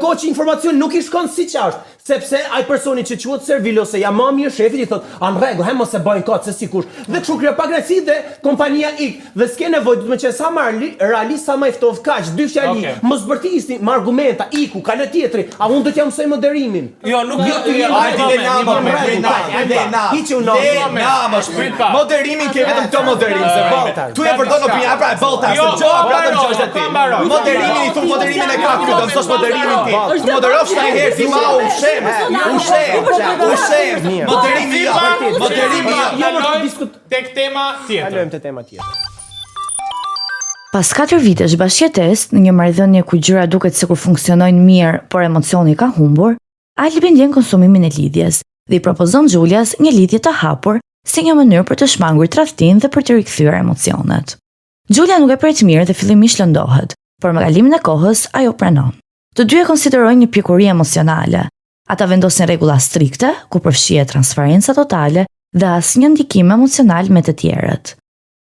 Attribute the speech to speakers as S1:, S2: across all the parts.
S1: kohë që informacion nuk i shkon siç është, sepse ai personi që quhet servil ose ja mami i shefit i thot, "An rregull, he mos e bëjnë kot se sikush." Dhe kështu kryo pagresi dhe kompania ik. Dhe s'ke nevojë, duhet të qenë sa më realist sa më i ftoftë kaq, dy fjali, mos zbërtisni me argumenta, iku, kalë tjetri, a unë do t'ja mësoj moderimin.
S2: Jo, nuk moderimin ke vetëm këto moderim se volta. Tu e përdor opinion, pra volta, se gjë pra të gjosh ti. Moderimin i thon moderimin e ka këtu, do mësosh moderimin ti. Tu moderosh një herë ti ma ushem. Moderimi
S3: tek tema tjetër.
S1: Kalojmë te tema tjetër.
S4: Pas 4 vitesh bashkëjetesë në një marrëdhënie ku gjëra duket sikur funksionojnë mirë, por emocioni ka humbur, Albi ndjen konsumimin e lidhjes dhe i propozon Xulias një lidhje të hapur si një mënyrë për të shmangur tradhtin dhe për të rikthyer emocionet. Xulia nuk e pret mirë dhe fillimisht lëndohet, por me kalimin e kohës ajo pranon. Të dy e konsiderojnë një pjekuri emocionale. Ata vendosin rregulla strikte ku përfshihet transparenca totale dhe asnjë ndikim emocional me të tjerët.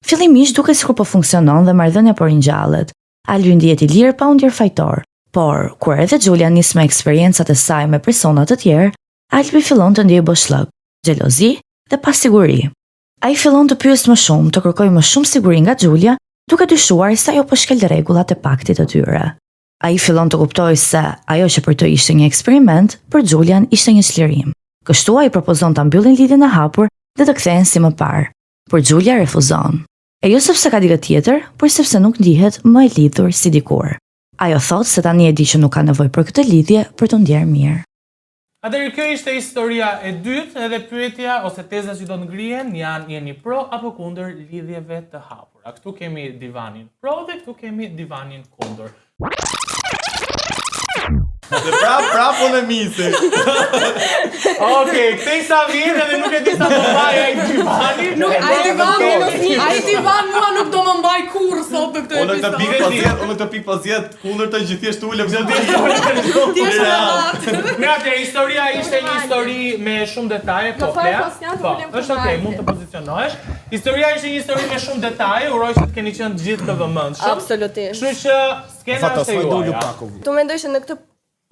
S4: Fillimisht duket sikur po funksionon dhe marrëdhënia po ringjallet. Albi ndihet i lirë pa u ndier fajtor, por kur edhe Xulia nis me eksperiencat e saj me persona të tjerë, Albi fillon të ndiejë boshllëk, xhelozi dhe pasiguri. Ai fillon të pyes më shumë, të kërkojë më shumë siguri nga Xulia, duke dyshuar se ajo po shkel rregullat e paktit të tyre. Ai fillon të kuptojë se ajo që për të ishte një eksperiment, për Xulian ishte një çlirim. Kështu ai propozon ta mbyllin lidhjen e hapur dhe të kthehen si më parë, por Xulia refuzon. E jo sepse ka diçka tjetër, por sepse nuk ndihet më e lidhur si dikur. Ajo thotë se tani e di që nuk ka nevojë për këtë lidhje për të ndjerë mirë.
S3: Atëherë kjo ishte historia e dytë, edhe pyetja ose teza që do të ngrihen janë jeni pro apo kundër lidhjeve të hapura. Këtu kemi divanin pro dhe këtu kemi divanin kundër.
S2: Dhe prap polemisi.
S3: Okej, këtej sa vjen edhe nuk e di sa do mbaj ai divanin.
S5: Ai divan mua nuk do më mbaj kurrë sot në këtë episod.
S2: Unë të pikë pasjet kundër të gjithjesht ulëm.
S3: Mirë, historia ishte një histori me shumë detaje, po Klea. Është okay, mund të pozicionohesh. Historia ishte një histori me shumë detaje, uroj që të keni qenë të gjithë të vëmendshëm.
S5: Absolutisht.
S3: Kështu që skena është e juaja.
S5: Tu mendoj se në këtë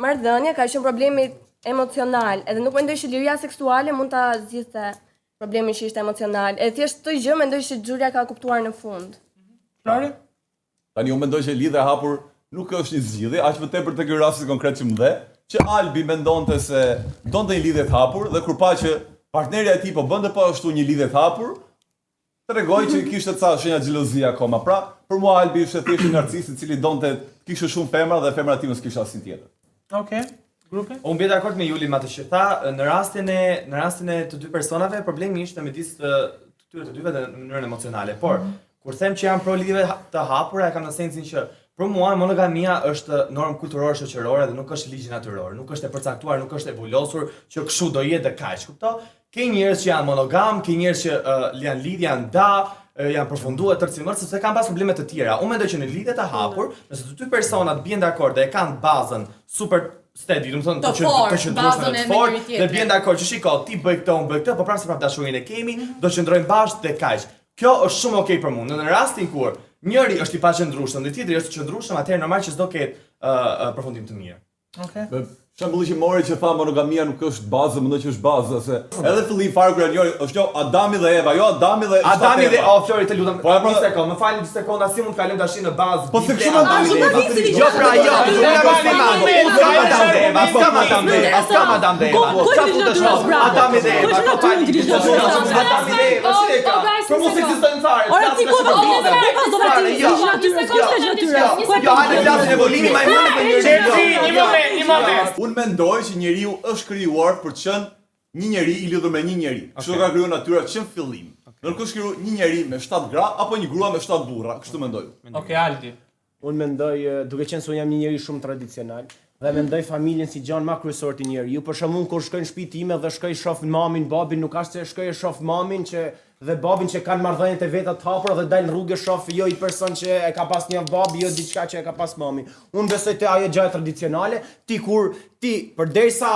S5: marrëdhënie ka qenë problemi emocional, edhe nuk mendoj që liria seksuale mund ta zgjidhte problemin që ishte emocional. E thjesht këtë gjë mendoj që Xulia ka kuptuar në fund.
S3: Flori?
S2: Tani unë mendoj që lidhja e hapur nuk është një zgjidhje, aq më tepër te ky rasti konkret që më dhe, që Albi mendonte se donte një lidhje të hapur dhe kur pa që partnerja e tij po bënte po ashtu një lidhje të hapur, tregoi që kishte ca shenja xhelozie akoma. Pra, për mua Albi ishte thjesht një narcis i cili donte të kishte shumë femra dhe femra e tij mos kishte asnjë tjetër.
S3: Okej. Grupi?
S6: Unë bie dakord me Julin me atë që tha, në rastin e të dy personave problemi ishte midis tyre të dyve në mënyrën emocionale. Por kur them që janë pro lidhjeve të hapura, e kam në sensin që për mua monogamia është normë kulturore shoqërore dhe nuk është ligj natyror, nuk është e përcaktuar, nuk është e vulosur që kështu do jetë dhe kaq, kupto? Ke njerëz që janë monogam, ke njerëz që janë lidhje, janë janë përfunduar tërësisht sepse kanë pas probleme të tjera. Unë mendoj që në lidhje të hapur, nëse të dy personat bien dakord dhe e kanë bazën super steady, do të thonë të qëndrueshme të fortë, dhe bien dakord që shiko, ti bëj këtë, unë bëj këtë, po prapë prapë dashurinë e kemi, do të qëndrojmë bashkë dhe kaq. Kjo është shumë okay për mua. Në rastin kur njëri është i paqëndrueshëm dhe tjetri është i qëndrueshëm, atëherë normal që s'do ketë përfundim të mirë.
S3: Okej.
S2: Shembulli që mori që tha monogamia nuk është bazë, mendoj që është bazë, se edhe fillim fare kur njëri është jo Adami dhe Eva, jo Adami dhe
S6: Flori, të lutem. Po një sekond, më falni një sekonda, si mund të kalojmë tash në bazë.
S2: Po se kështu Adami dhe Eva.
S6: Jo, pra jo, Adami dhe Eva. Adami dhe Eva, ko pali. Adami dhe Eva, si e ka? Po mos ekzistojnë fare.
S5: Ora ti ku
S2: Unë mendoj që njeriu është krijuar për të qenë një njeri i lidhur me një njeri. Kështu ka krijuar natyra që në fillim. Nuk është krijuar një njeri me 7 gra apo një grua me 7 burra, kështu mendoj.
S3: Okej, Aldi.
S1: Unë mendoj, duke qenë se unë jam një njeri shumë tradicional, dhe mendoj familjen si gjën më kryesor të njeriu. Për shembull, kur shkoj në shtëpinë time dhe shkoj shoh mamin, babin, nuk ka se shkoj shoh mamin dhe babin që kanë marrëdhënie të veta të hapura dhe dalë në rrugë shoh jo i person që e ka pas një bab, jo diçka që e ka pas mami. Unë besoj te ajo gjë tradicionale, ti përderisa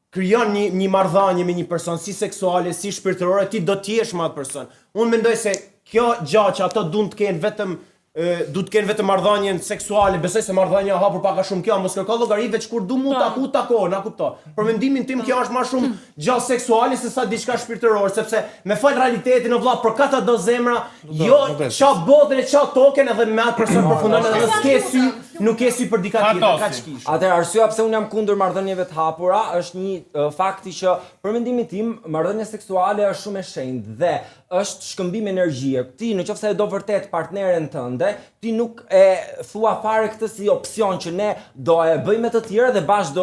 S1: krijon një marrëdhënie me një person si seksuale, si shpirtërore, ti do të jesh me atë person. Unë mendoj se kjo gjë që ato duan të kenë vetëm du të kenë vetëm marrëdhënien seksuale, besoj se marrëdhënia hapur pak a shumë kjo, mos kërko llogari veç kur du mu tako, na kupto. Për mendimin tim kjo është më shumë gjallë seksuale se sa diçka shpirtërore, sepse me fal realitetin o vlla për kata do zemra, jo ça botën e ça token edhe me atë person përfundon edhe nuk ke sy për dika tjetër, kaq kish.
S7: Atëherë arsyeja pse unë jam kundër marrëdhënieve të hapura është një fakti që për mendimin tim marrëdhënia seksuale është shumë e shenjtë dhe është shkëmbim energjie. Ti nëse e do vërtet partneren tënde, ti nuk e thua fare këtë si opsion që ne do e bëjmë të tjera dhe bashkë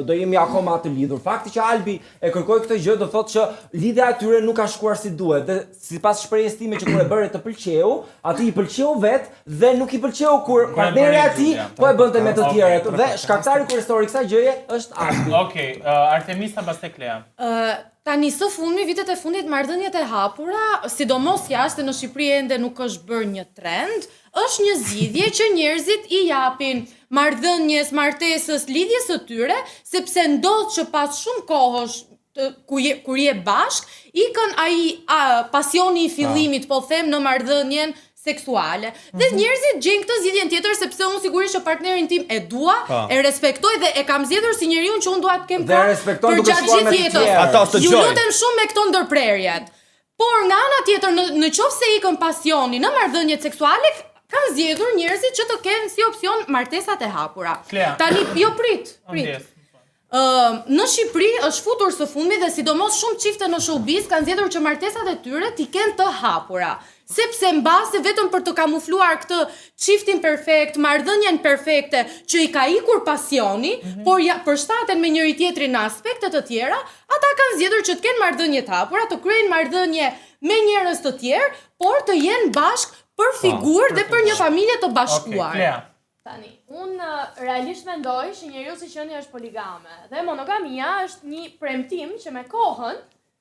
S7: do jemi akoma të lidhur. Fakti që Albi e kërkoi këtë gjë do thotë që lidhja e tyre nuk ka shkuar si duhet dhe sipas shprehjes time që kur e bëre të pëlqeu, atij i pëlqeu vet dhe nuk i pëlqeu kur partneri i tij po e bënte me të tjerët dhe shkaktari kryesor i kësaj gjëje është Albi.
S3: Okej, Artemisa pastaj Klea.
S8: Tani së fundmi, vitet e fundit marrëdhëniet e hapura, sidomos jashtë në Shqipëri ende nuk është bërë një trend, është një zgjidhje që njerëzit i japin marrëdhënies, martesës, lidhjes së tyre, sepse ndodh që pas shumë kohësh kur je bashk, ikën ai pasioni i fillimit, po them, në marrëdhënien seksuale. Dhe njerëzit gjejnë këtë zgjidhjen tjetër sepse unë sigurisht që partnerin tim e dua, e respektoj dhe e kam zgjedhur si njeriu që unë dua të kem për gjatë gjithë jetës. Ju lutem shumë me këto ndërprerjet. Por nga ana tjetër, në qoftë se ikën pasioni në marrëdhëniet seksuale, kam zgjedhur njerëzit që të kenë si opsion martesat e hapura. Tani, jo prit. Në Shqipëri është futur së fundmi dhe sidomos shumë çifte në showbiz kanë zgjedhur që martesat e tyre t'i kenë të hapura. Sepse mbase vetëm për të kamufluar këtë çiftin perfekt, marrëdhënien perfekte që i ka ikur pasioni, por përshtaten me njëri tjetrin në aspekte të tjera, ata kanë zgjedhur që të kenë marrëdhënie të hapura, të kryejnë marrëdhënie me njerëz të tjerë, por të jenë bashkë për figurë dhe për një familje të bashkuar.
S5: Tani, unë realisht mendoj që njeriu si qenie është poligame dhe monogamia është një premtim që me kohën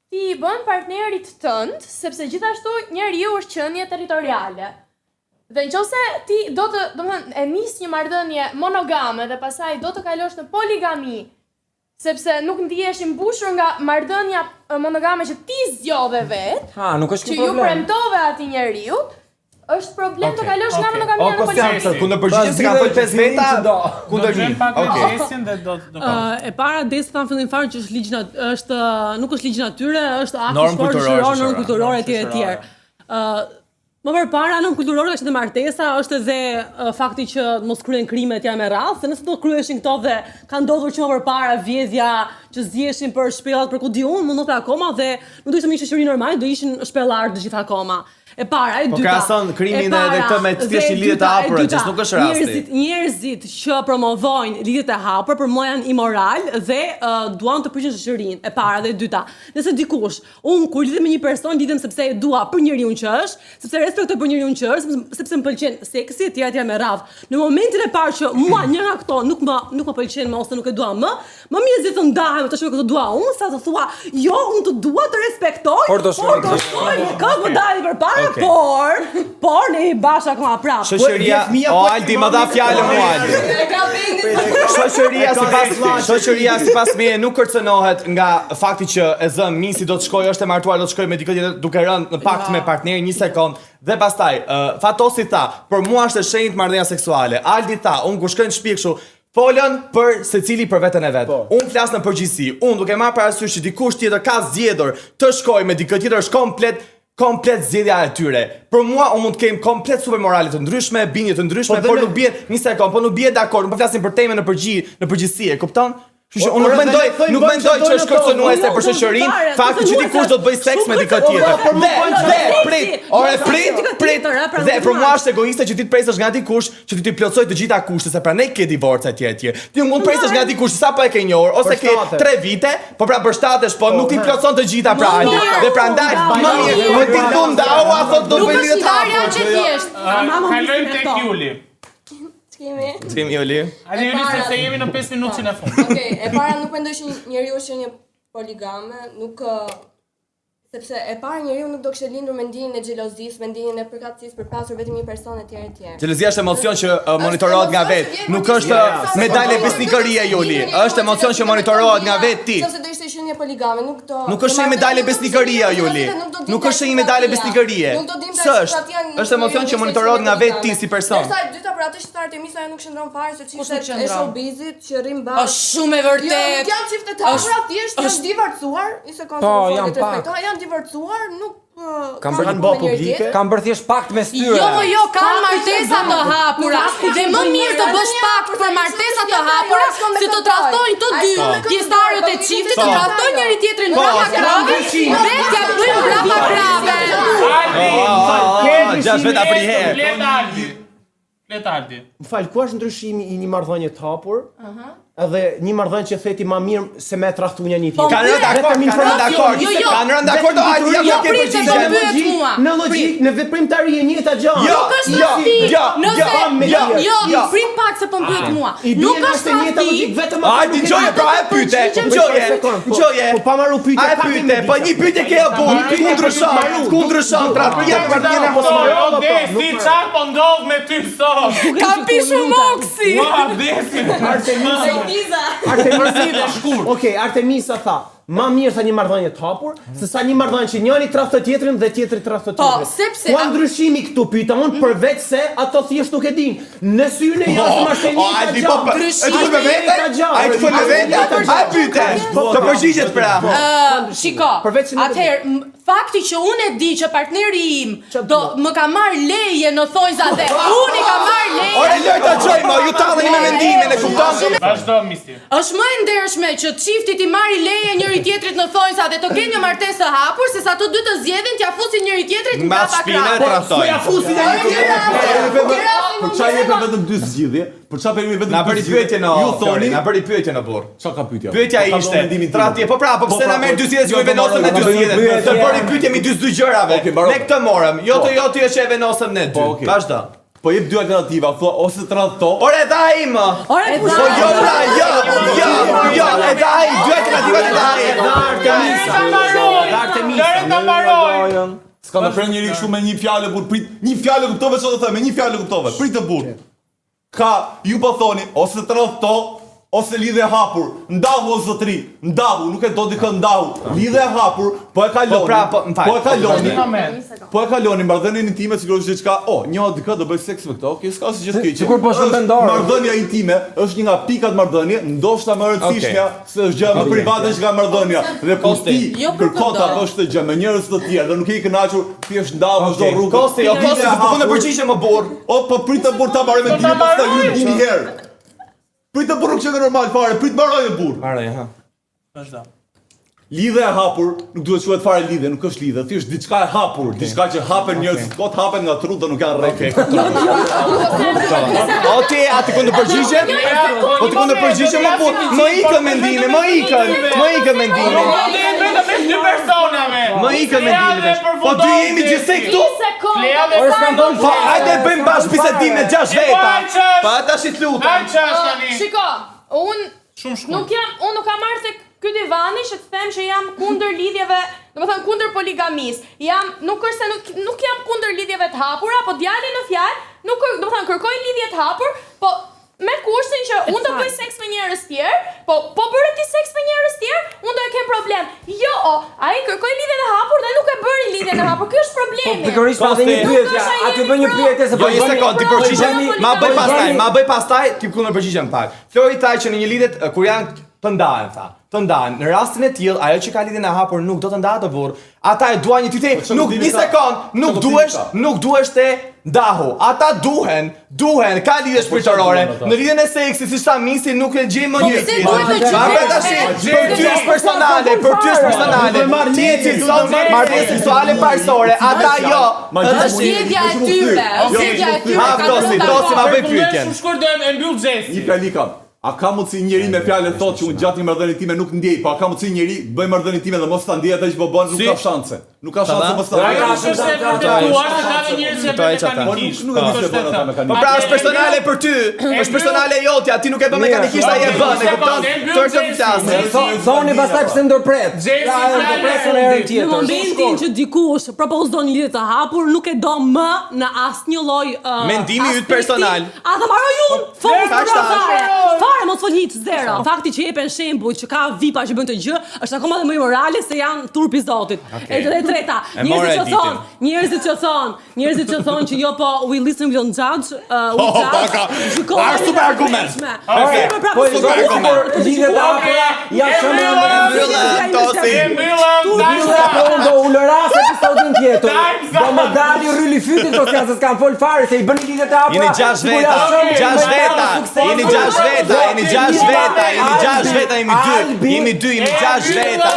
S5: ti i bën partnerit tënd, sepse gjithashtu njeriu është qenie territoriale. Dhe nëse ti e nis një marrëdhënie monogame dhe pastaj do të kalosh në poligami, sepse nuk ndihesh i mbushur nga marrëdhënia monogame që ti zgjodhe vet,
S7: nuk është
S5: që
S7: problem.
S5: ju premtove atij njeriu, është problem të kalosh nga monogamia në poligami.
S6: Kundër përgjigjes se kanë thënë 5 veta, kundër një.
S9: E para desa tham fillim fare që është nuk është ligj natyre, është akt shoqëror, normë kulturore etj. Më përpara normë kulturore ka qenë martesa, është edhe fakti që mos kryen krime etj me radhë, se nëse do kryeshin këto dhe ka ndodhur që më përpara vjedhja që zgjeshin për shpellat për kudi unë, mund të akoma dhe nuk do ishte një shoqëri normale, do ishin shpellar të gjithë akoma. E para, e dyta. Po krahason
S6: krimin dhe këtë me thjesht lidhje të hapura, që nuk është rasti.
S9: Njerëzit që promovojnë lidhjet e hapura për mua janë imoral dhe duan të prishin shoqërinë. E para dhe e dyta. Nëse dikush, unë kur lidhem me një person, lidhem sepse e dua për njeriu që është, sepse respektoj për njeriu që është, sepse më pëlqen seksi etj me radhë. Në momentin e parë që mua një nga këto nuk më pëlqen më ose nuk e dua më mjezit të ndahem të shkoj këtë dua unë, sa të thua, jo, unë të dua të respektoj, por do shkoj këtë më dali përpara. Por ne i bashkë akoma prapë.
S6: Shoqëria, Aldi më dha fjalën mua Aldi. Shoqëria sipas meje nuk kërcënohet nga fakti që e zëm misi do të shkojë, është e martuar, do të shkojë me dikë tjetër duke rënë në pakt me partnerin një sekond. Dhe pastaj, Fatosi tha, për mua është e shenjtë marrëdhënia seksuale. Aldi tha, unë kur shkoj në shtëpi kështu, folën për secili për veten e vet. Unë flas në përgjithësi. Unë duke marrë parasysh që dikush tjetër ka zgjedhur të shkojë me dikë tjetër është komplet zgjedhja e tyre. Për mua unë mund të kem komplet super morale të ndryshme, bindje të ndryshme, por nuk bie një sekond, po nuk bie dakord, nuk po flasim për temën në përgjithësi, e kupton? Kështu që unë nuk mendoj që është kërcënuese për shoqërinë, fakti që dikush do të bëj seks me dikë tjetër. Prit. Dhe për mua është egoiste që ti të presësh nga dikush që ti të plotësoj të gjitha kushtet, se pra ne ke divorce etj. Ti mund të presësh nga dikush sapo e ke njohur ose ke 3 vite, po pra përshtatesh, po nuk ti plotëson të gjitha pra. Dhe prandaj më mirë më ti do ndau apo do bëj lidhje të hapura.
S3: Kalojmë tek Juli.
S5: Kemi
S3: Juli. Ali Juli se jemi në 5 minutë në fund.
S5: Okej, e para nuk mendoj që njeriu është një poligame, nuk sepse e para njeriu nuk do kishte lindur me ndjenjën e xhelozisë, me ndjenjën e përkatësisë për pasur vetëm një person etj.
S6: Xhelozia është emocion që monitorohet nga vet, nuk është medalje besnikërie Juli. Është emocion që monitorohet nga vet ti.
S5: Nëse do ishte që
S10: shenje poligame, nuk do...
S6: Nuk është shenjë medale besnikëria, Juli. Nuk është shenjë medale besnikërie.
S10: Nuk do dim
S6: Është emocion që monitorohet nga vetë ti si person.
S10: Ndërsa e dyta për atë që Artemisa ajo nuk shëndron fare se çiftet e showbizit që rrin
S8: Është
S10: bashkë.
S8: shumë e vërtet.
S10: Nuk janë çifte të hapura, thjesht janë divorcuar, i sekondë
S7: Po,
S10: të
S7: janë pak.
S10: respektohen, janë divorcuar, nuk
S7: Kanë
S10: kanë
S7: bërë
S10: publike.
S7: Kanë bërë thjesht pakt mes tyre.
S8: Jo, kanë martesa të hapura. Dhe më mirë të bësh pakt për martesa të hapura se të trahtojnë të dy pjesëtarët e çiftit, të trahtojnë njëri tjetrin brapa krave dhe t'ja bëjnë brapa krave.
S6: Gjash vetë apri herë.
S3: Letardi.
S1: Më falë, ku është ndryshimi i një marrëdhënie të hapur? Edhe një marrëdhënie që theti ma mirë se me trahtu një tjetër.
S6: Kanë rënë dakord. Kanë rënë dakord, ja
S8: Jo,
S6: ke
S8: prit,
S6: përgjigje.
S8: po pyet mua.
S1: Në logjik, në veprimtari e njëjta gjë.
S8: Jo, prit pak se po pyet mua. Nuk është tradhti.
S1: Vetëm
S6: Hajde, dëgjoje, pra e pyete. Dëgjoje.
S1: Po pa marru pyetje.
S6: A e pyete, po një pyetje ke apo kundrëshon tradhtia për partnerën
S3: Po, Desi, çfarë po ndodh me ty sot?
S8: Ka pishu moksi.
S3: Ua, Desi.
S1: Artemisa shkurt. Okej, Artemisa tha, ma mirë sa një marrëdhënie të hapur, se sa një marrëdhënie që njëri trahton tjetrin dhe tjetri trahton tjetrin.
S8: Po, sepse
S1: Ku ndryshimi këtu pyeta unë përveç se ato thjesht nuk e din. Në syrin e jasë mashtrenita gjallë.
S6: E të me vete? A i të me vete? A e pyte? Të përgjigjet pra.
S8: Shiko, atëherë, fakti që unë e di që partneri im do më ka marrë leje në thonjza dhe unë i ka marrë leje.
S6: Ore loj të gjoj, ma ju talleni me mendimin e kupton?
S3: Vazhdo, misti.
S8: Është më e ndershme që çiftit i marrë leje njëri tjetrit në thonjza dhe të kenë një martesë të hapur se sa të dy të zgjedhin t'ja fusin njëri tjetrit në brapa krave.
S6: trahtoj.
S1: Ja fusin e një tjetër.
S2: Për çfarë jepën vetëm dy zgjidhje? Për çfarë bëni vetëm
S6: Na
S2: dy
S6: bëri
S2: zgjidhje?
S6: pyetje në
S2: Ju thoni,
S6: na bëri pyetje në burr.
S2: çka ka pyetja?
S6: Pyetja
S2: Ka
S6: ishte,
S2: mendimin tim.
S6: tradhtie, po pra, po pse na merr dy zgjidhje që vendosen me dy zgjidhje? Të bëri pyetje mi dy gjërave. Ne këtë morëm. Jo ti që e vendosëm ne dy. Vazhdo.
S2: Po jep dy alternativa, thua ose tradhto.
S6: Ore dha im.
S8: Ore,
S6: Po jo pra, jo, e dha ai, dy alternativa të dha ai.
S3: Artemisa. Mbaroj.
S2: S'ka më prerë njëri kështu me një fjalë burr, prit, një fjalë kuptove çfarë do të them, me një fjalë kuptove. Prit të burr. Ka, ju po thoni, ose tradhto, ose lidhje hapur. Ndahu o zotri, ndahu, nuk e do dikë ndahu. Lidhje hapur, po e kaloni.
S6: Po pra, po, m'fal.
S2: Po e kaloni.
S3: Moment.
S2: Po e kaloni marrëdhënien intime sigurisht diçka. Njoh dikë do bëj seks me këtë. Okej, s'ka asgjë të keq.
S7: Sigur po shumë mendore.
S2: Marrëdhënia intime është një nga pikat marrëdhënie, ndoshta më e rëndësishmja se është gjë më private që ka marrëdhënia. Dhe po ti kërkon ta bësh këtë gjë me njerëz të tjerë dhe nuk je i kënaqur, thjesht ndahu çdo rrugë.
S6: Kosti, jo kosti, po në përgjigje më burr.
S2: O, po prit të burr ta marrë me time pastaj ju një herë. Prit të burr që është normal fare, prit mbaroj e burr.
S6: Marrë, ha.
S3: Vazhdo.
S2: Lidhja e hapur nuk duhet quhet fare lidhje, nuk është lidhje, thjesht diçka e hapur, diçka që hapen njerëzit, kot hapen nga trut dhe nuk janë rreth.
S6: O ti, aty ku në përgjigje? Po ti ku në përgjigje më burr. Më ikën mendimi, më ikën mendimi.
S3: Dy personave.
S6: Më ikën mendimi. Po dy jemi gjithsej këtu.
S8: Ore,
S6: Po hajde bëjmë bashkë bisedim me 6 veta. Pa tash i lutem.
S5: Shiko, unë nuk kam marrë tek ky divani që të them që jam kundër lidhjeve, domethënë kundër poligamisë. Nuk është se nuk jam kundër lidhjeve të hapura, po djali në fjalë nuk domethënë kërkoj lidhje të hapur, po me kushtin që unë do bëj seks me njerëz tjerë, po bëre ti seks me njerëz tjerë, unë do e kem problem. Jo, ai kërkoi lidhje të hapur dhe nuk e bëri lidhje të hapur. Ky është problemi.
S7: Pikërisht pa një pyetje, aty bën një pyetje se
S6: Jo, një sekond, ti përgjigjem, ma bëj pastaj, ti kundër përgjigjem pak. Flori tha që në një lidhje kur janë të ndahen, tha. Të ndahen. Në rastin e tillë, ajo që ka lidhjen e hapur nuk do të ndahet të burr. Ata e duan një tite, nuk një sekond, nuk duhesh të ndahu. Ata duhen, ka lidhje shpirtërore. Në lidhjen e seksit, siç tha Misi, nuk e gjej më një tjetër. Për ty është personale. Ti e cilëson marrëdhënie seksuale parsorë, ata jo.
S8: Është zgjedhja e tyre.
S6: Dosi ma bëj pyetjen.
S3: Shkurt do e mbyll Xhesi.
S2: Një fjali kam. A ka mundsi njëri me fjalë thotë që unë gjatë një marrëdhënie time nuk ndjej, po a ka mundsi njëri bëj marrëdhënie time dhe mos ta ndjej atë që po bën, nuk ka shanse. Nuk ka shanse mos ta ndjej.
S3: Është se vërtetuar se ka njerëz që bëjnë mekanikisht.
S2: Nuk e di se bëra mekanikisht.
S6: Po pra është personale për ty, është personale jotja, ti nuk e bën mekanikisht, ai e bën, e kupton? Tërë të flasë.
S7: Thoni pastaj pse ndërpret.
S9: Në momentin që dikush propozon një lidhje të hapur, nuk e do më në asnjë lloj
S6: Mendimi yt personal.
S9: A ta mbaroj unë? Fare. fare, mos fol hiç, zero. Fakti që jepen shembull që ka vipa që bën të gjë, është akoma dhe më imorale se janë turpi i Zotit. E treta, njerëzit që thonë që jo po we listen we don't judge, we judge.
S2: Super argument.
S7: Po lidhet e hapura ja do ulëras episodin tjetër. Do më dali rryli fytit to se s'kan fol fare se I bëni lidhet e hapura.
S6: Jeni 6 veta, jemi 2, jemi 2, jemi 6 veta,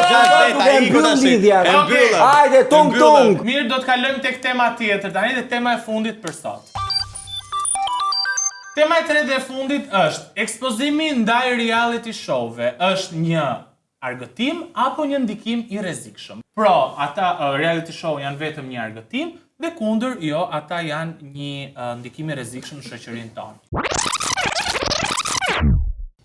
S7: Hajde, tung.
S3: Mirë, do të kalojmë tek tema tjetër, tani dhe tema e fundit për sot. Tema e tretë e fundit është ekspozimi ndaj reality show-ve është një argëtim apo një ndikim I rrezikshëm. Pro, ata reality show janë vetëm një argëtim dhe kundër jo, ata janë një ndikim I rrezikshëm në shoqërinë tonë.